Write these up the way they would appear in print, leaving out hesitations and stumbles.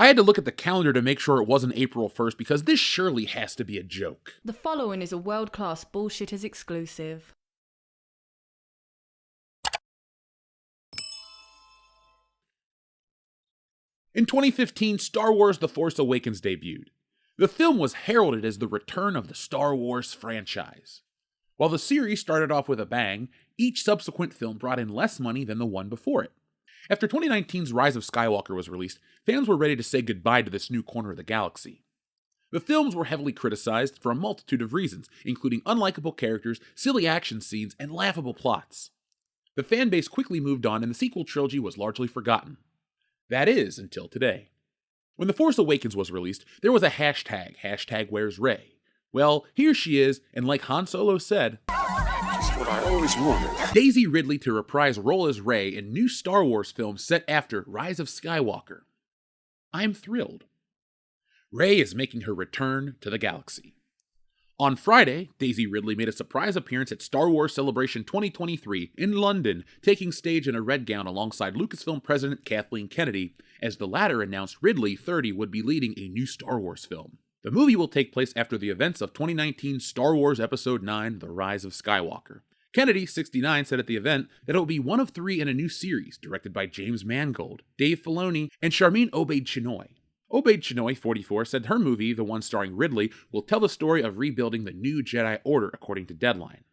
I had to look at the calendar to make sure it wasn't April 1st because this surely has to be a joke. The following is a world-class Bullshitters exclusive. In 2015, Star Wars The Force Awakens debuted. The film was heralded as the return of the Star Wars franchise. While the series started off with a bang, each subsequent film brought in less money than the one before it. After 2019's Rise of Skywalker was released, fans were ready to say goodbye to this new corner of the galaxy. The films were heavily criticized for a multitude of reasons, including unlikable characters, silly action scenes, and laughable plots. The fanbase quickly moved on and the sequel trilogy was largely forgotten. That is, until today. When The Force Awakens was released, there was a hashtag Where's Rey? Well, here she is, and like Han Solo said, "That's what I always wanted." Daisy Ridley to reprise role as Rey in new Star Wars film set after Rise of Skywalker. I'm thrilled. Rey is making her return to the galaxy. On Friday, Daisy Ridley made a surprise appearance at Star Wars Celebration 2023 in London, taking stage in a red gown alongside Lucasfilm president Kathleen Kennedy, as the latter announced Ridley, 30, would be leading a new Star Wars film. The movie will take place after the events of 2019's Star Wars Episode 9, The Rise of Skywalker. Kennedy, 69, said at the event that it will be one of 3 in a new series, directed by James Mangold, Dave Filoni, and Charmin Obaid-Chinoy. Obaid-Chinoy, 44, said her movie, the one starring Ridley, will tell the story of rebuilding the new Jedi Order, according to Deadline.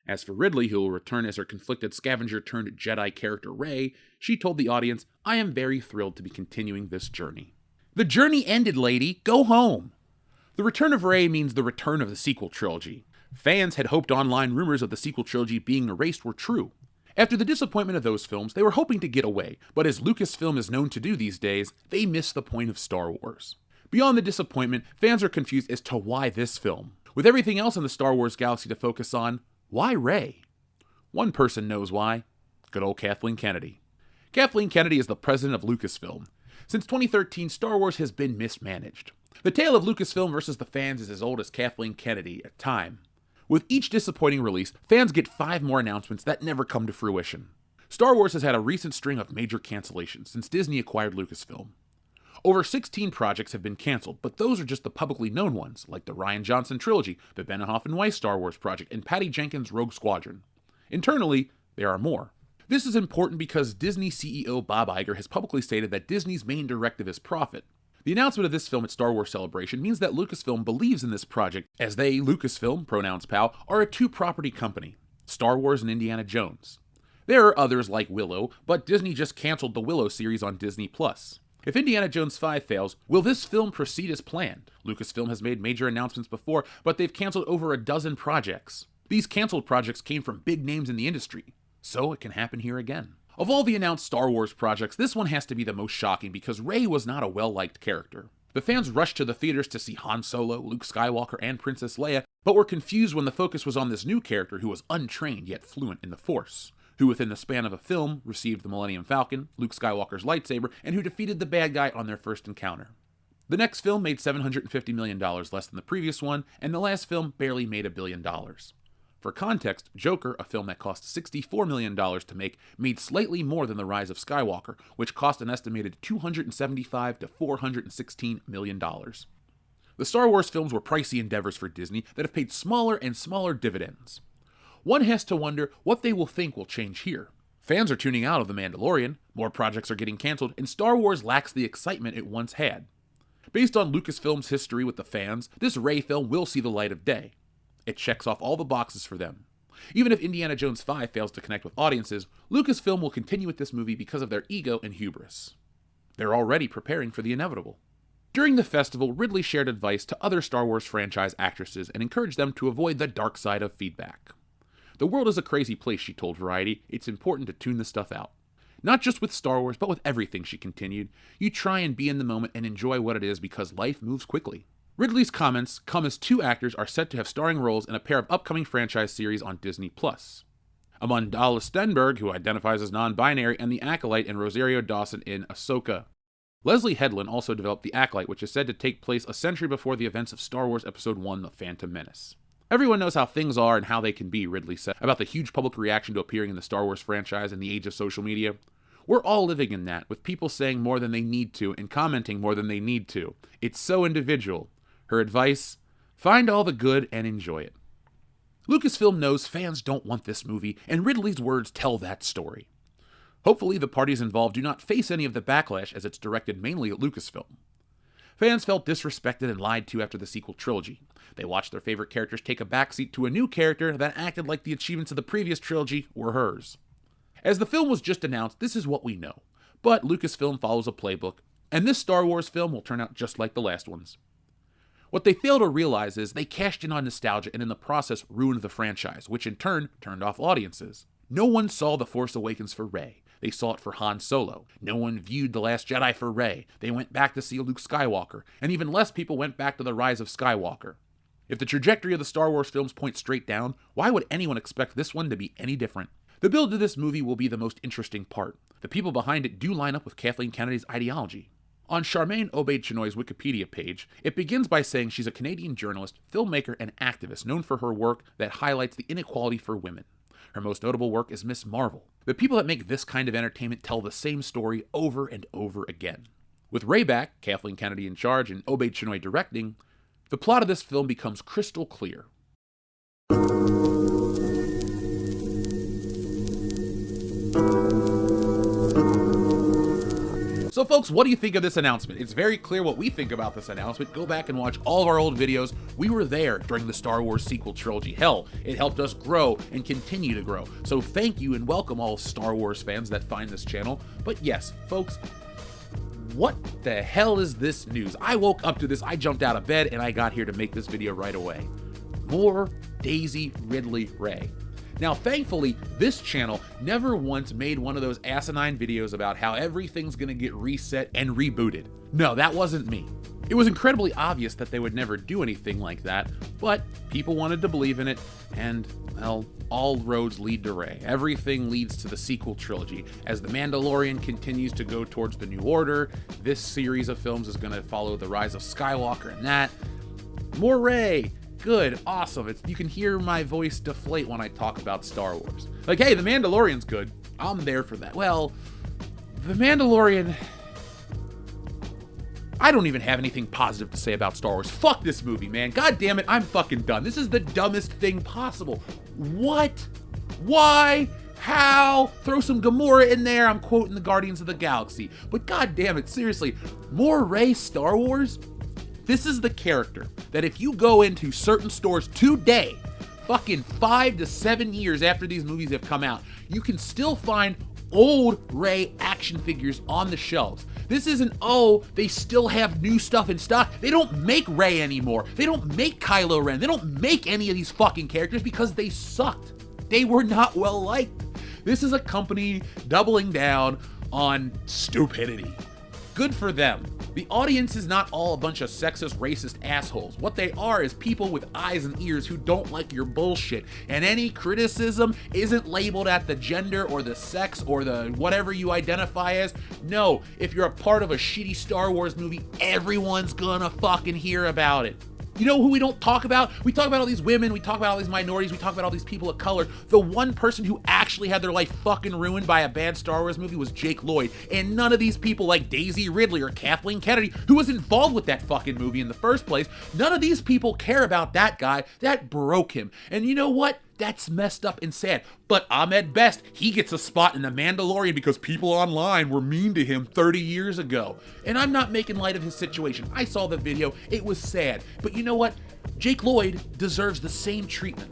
As for Ridley, who will return as her conflicted scavenger-turned-Jedi character Rey, she told the audience, "I am very thrilled to be continuing this journey." The journey ended, lady. Go home. The return of Rey means the return of the sequel trilogy. Fans had hoped online rumors of the sequel trilogy being erased were true. After the disappointment of those films, they were hoping to get away, but as Lucasfilm is known to do these days, they missed the point of Star Wars. Beyond the disappointment, fans are confused as to why this film. With everything else in the Star Wars galaxy to focus on, why Rey? One person knows why. Good old Kathleen Kennedy. Kathleen Kennedy is the president of Lucasfilm. Since 2013, Star Wars has been mismanaged. The tale of Lucasfilm versus the fans is as old as Kathleen Kennedy at time. With each disappointing release, fans get 5 more announcements that never come to fruition. Star Wars has had a recent string of major cancellations since Disney acquired Lucasfilm. Over 16 projects have been canceled, but those are just the publicly known ones, like the Rian Johnson trilogy, the Benioff and Weiss Star Wars project, and Patty Jenkins' Rogue Squadron. Internally, there are more. This is important because Disney CEO Bob Iger has publicly stated that Disney's main directive is profit. The announcement of this film at Star Wars Celebration means that Lucasfilm believes in this project, as they, Lucasfilm, pronouns pal, are a 2-property company, Star Wars and Indiana Jones. There are others like Willow, but Disney just canceled the Willow series on Disney+. If Indiana Jones 5 fails, will this film proceed as planned? Lucasfilm has made major announcements before, but they've canceled over a dozen projects. These canceled projects came from big names in the industry, so it can happen here again. Of all the announced Star Wars projects, this one has to be the most shocking because Rey was not a well-liked character. The fans rushed to the theaters to see Han Solo, Luke Skywalker, and Princess Leia, but were confused when the focus was on this new character who was untrained yet fluent in the Force, who within the span of a film received the Millennium Falcon, Luke Skywalker's lightsaber, and who defeated the bad guy on their first encounter. The next film made $750 million less than the previous one, and the last film barely made $1 billion. For context, Joker, a film that cost $64 million to make, made slightly more than The Rise of Skywalker, which cost an estimated $275 to $416 million. The Star Wars films were pricey endeavors for Disney that have paid smaller and smaller dividends. One has to wonder what they will think will change here. Fans are tuning out of The Mandalorian, more projects are getting canceled, and Star Wars lacks the excitement it once had. Based on Lucasfilm's history with the fans, this Rey film will see the light of day. It checks off all the boxes for them. Even if Indiana Jones 5 fails to connect with audiences, Lucasfilm will continue with this movie because of their ego and hubris. They're already preparing for the inevitable. During the festival, Ridley shared advice to other Star Wars franchise actresses and encouraged them to avoid the dark side of feedback. "The world is a crazy place," she told Variety. "It's important to tune this stuff out. Not just with Star Wars, but with everything," she continued. "You try and be in the moment and enjoy what it is because life moves quickly." Ridley's comments come as 2 actors are set to have starring roles in a pair of upcoming franchise series on Disney+. Amandla Stenberg, who identifies as non-binary, and The Acolyte, and Rosario Dawson in Ahsoka. Leslie Headland also developed The Acolyte, which is said to take place a century before the events of Star Wars Episode 1, The Phantom Menace. "Everyone knows how things are and how they can be," Ridley said, about the huge public reaction to appearing in the Star Wars franchise in the age of social media. We're all living in that, with people saying more than they need to and commenting more than they need to. It's so individual. Her advice: find all the good and enjoy it. Lucasfilm knows fans don't want this movie, and Ridley's words tell that story. Hopefully, the parties involved do not face any of the backlash, as it's directed mainly at Lucasfilm. Fans felt disrespected and lied to after the sequel trilogy. They watched their favorite characters take a backseat to a new character that acted like the achievements of the previous trilogy were hers. As the film was just announced, this is what we know. But Lucasfilm follows a playbook, and this Star Wars film will turn out just like the last ones. What they fail to realize is they cashed in on nostalgia and in the process ruined the franchise, which in turn turned off audiences. No one saw The Force Awakens for Rey. They saw it for Han Solo. No one viewed The Last Jedi for Rey. They went back to see Luke Skywalker. And even less people went back to The Rise of Skywalker. If the trajectory of the Star Wars films points straight down, why would anyone expect this one to be any different? The build to this movie will be the most interesting part. The people behind it do line up with Kathleen Kennedy's ideology. On Charmaine Obaid-Chinoy's Wikipedia page, it begins by saying she's a Canadian journalist, filmmaker, and activist known for her work that highlights the inequality for women. Her most notable work is Miss Marvel. The people that make this kind of entertainment tell the same story over and over again. With Rey back, Kathleen Kennedy in charge, and Obaid-Chinoy directing, the plot of this film becomes crystal clear. So folks, what do you think of this announcement? It's very clear what we think about this announcement. Go back and watch all of our old videos. We were there during the Star Wars sequel trilogy. Hell, it helped us grow and continue to grow. So thank you and welcome all Star Wars fans that find this channel. But yes, folks, what the hell is this news? I woke up to this, I jumped out of bed, and I got here to make this video right away. More Daisy Ridley Rey. Now, thankfully, this channel never once made one of those asinine videos about how everything's gonna get reset and rebooted. No, that wasn't me. It was incredibly obvious that they would never do anything like that, but people wanted to believe in it, and, well, all roads lead to Rey. Everything leads to the sequel trilogy. As The Mandalorian continues to go towards the New Order, this series of films is gonna follow the Rise of Skywalker and that. More Rey! Good, awesome. You can hear my voice deflate when I talk about Star Wars. Like, hey, The Mandalorian's good. I'm there for that. Well, The Mandalorian... I don't even have anything positive to say about Star Wars. Fuck this movie, man. God damn it, I'm fucking done. This is the dumbest thing possible. What? Why? How? Throw some Gamora in there. I'm quoting the Guardians of the Galaxy. But god damn it, seriously, more Rey Star Wars? This is the character that if you go into certain stores today, fucking 5 to 7 years after these movies have come out, you can still find old Rey action figures on the shelves. This isn't, oh, they still have new stuff in stock. They don't make Rey anymore. They don't make Kylo Ren. They don't make any of these fucking characters because they sucked. They were not well liked. This is a company doubling down on stupidity. Good for them. The audience is not all a bunch of sexist, racist assholes. What they are is people with eyes and ears who don't like your bullshit. And any criticism isn't labeled at the gender or the sex or the whatever you identify as. No, if you're a part of a shitty Star Wars movie, everyone's gonna fucking hear about it. You know who we don't talk about? We talk about all these women, we talk about all these minorities, we talk about all these people of color. The one person who actually had their life fucking ruined by a bad Star Wars movie was Jake Lloyd. And none of these people like Daisy Ridley or Kathleen Kennedy, who was involved with that fucking movie in the first place, none of these people care about that guy. That broke him. And you know what? That's messed up and sad. But Ahmed Best, he gets a spot in The Mandalorian because people online were mean to him 30 years ago. And I'm not making light of his situation. I saw the video. It was sad. But you know what? Jake Lloyd deserves the same treatment.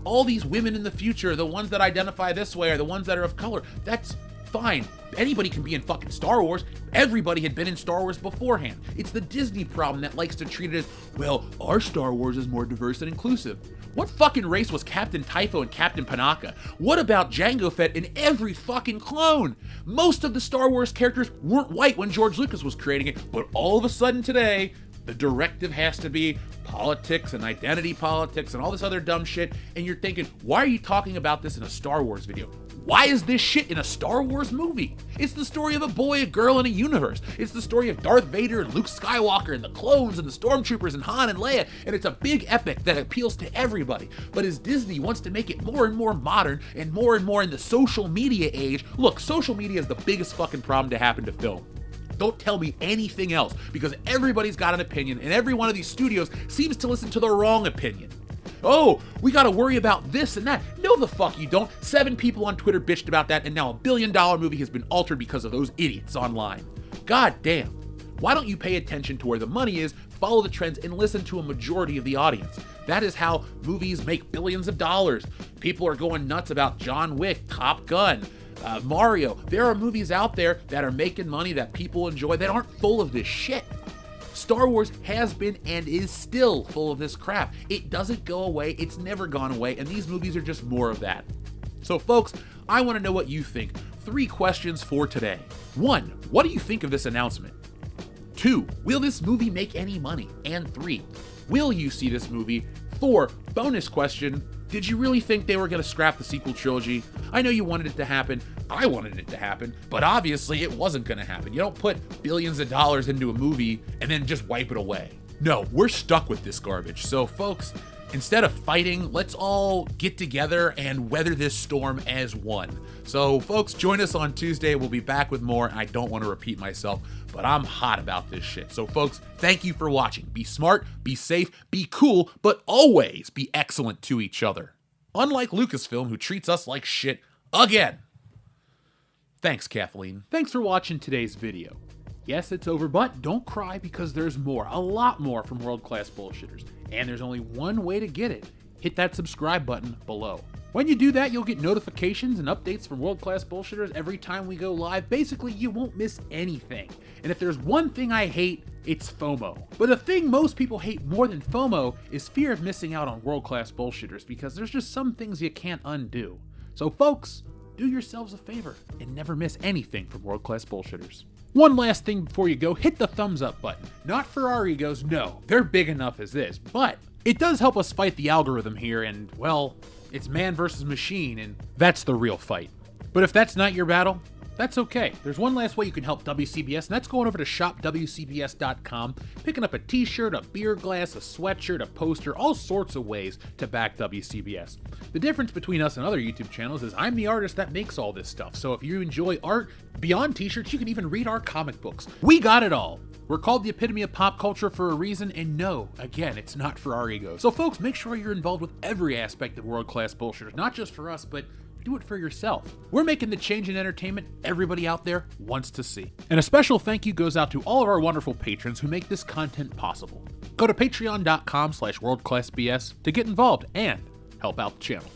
All these women in the future, the ones that identify this way, are the ones that are of color. That's fine. Anybody can be in fucking Star Wars. Everybody had been in Star Wars beforehand. It's the Disney problem that likes to treat it as, well, our Star Wars is more diverse and inclusive. What fucking race was Captain Typho and Captain Panaka? What about Jango Fett in every fucking clone? Most of the Star Wars characters weren't white when George Lucas was creating it, but all of a sudden today, the directive has to be politics and identity politics and all this other dumb shit, and you're thinking, why are you talking about this in a Star Wars video? Why is this shit in a Star Wars movie? It's the story of a boy, a girl, and a universe. It's the story of Darth Vader and Luke Skywalker and the clones and the stormtroopers and Han and Leia, and it's a big epic that appeals to everybody. But as Disney wants to make it more and more modern and more in the social media age, look, social media is the biggest fucking problem to happen to film. Don't tell me anything else, because everybody's got an opinion, and every one of these studios seems to listen to the wrong opinion. Oh, we gotta worry about this and that. No, the fuck you don't. 7 people on Twitter bitched about that, and now $1 billion movie has been altered because of those idiots online. God damn. Why don't you pay attention to where the money is, follow the trends, and listen to a majority of the audience? That is how movies make billions of dollars. People are going nuts about John Wick, Top Gun, Mario. There are movies out there that are making money that people enjoy that aren't full of this shit. Star Wars has been and is still full of this crap. It doesn't go away, it's never gone away, and these movies are just more of that. So folks, I want to know what you think. 3 questions for today. 1, what do you think of this announcement? 2, will this movie make any money? And 3, will you see this movie? 4, bonus question, did you really think they were going to scrap the sequel trilogy? I know you wanted it to happen, I wanted it to happen, but obviously it wasn't going to happen. You don't put billions of dollars into a movie and then just wipe it away. No, we're stuck with this garbage. So folks, instead of fighting, let's all get together and weather this storm as one. So folks, join us on Tuesday. We'll be back with more. I don't want to repeat myself, but I'm hot about this shit. So folks, thank you for watching. Be smart, be safe, be cool, but always be excellent to each other. Unlike Lucasfilm, who treats us like shit again. Thanks, Kathleen. Thanks for watching today's video. Yes, it's over, but don't cry because there's more, a lot more from World Class Bullshitters. And there's only one way to get it. Hit that subscribe button below. When you do that, you'll get notifications and updates from World Class Bullshitters every time we go live. Basically, you won't miss anything. And if there's one thing I hate, it's FOMO. But the thing most people hate more than FOMO is fear of missing out on World Class Bullshitters, because there's just some things you can't undo. So folks, do yourselves a favor and never miss anything from World Class Bullshitters. One last thing before you go, hit the thumbs up button. Not for our egos, no, they're big enough as this, but it does help us fight the algorithm here, and well, it's man versus machine, and that's the real fight. But if that's not your battle, that's okay. There's one last way you can help WCBS, and that's going over to shopwcbs.com, picking up a t-shirt, a beer glass, a sweatshirt, a poster, all sorts of ways to back WCBS. The difference between us and other YouTube channels is I'm the artist that makes all this stuff, so if you enjoy art beyond t-shirts, you can even read our comic books. We got it all. We're called the epitome of pop culture for a reason, and no, again, it's not for our egos. So folks, make sure you're involved with every aspect of World Class Bullshitters, not just for us, but do it for yourself. We're making the change in entertainment everybody out there wants to see. And a special thank you goes out to all of our wonderful patrons who make this content possible. Go to patreon.com/worldclassbs to get involved and help out the channel.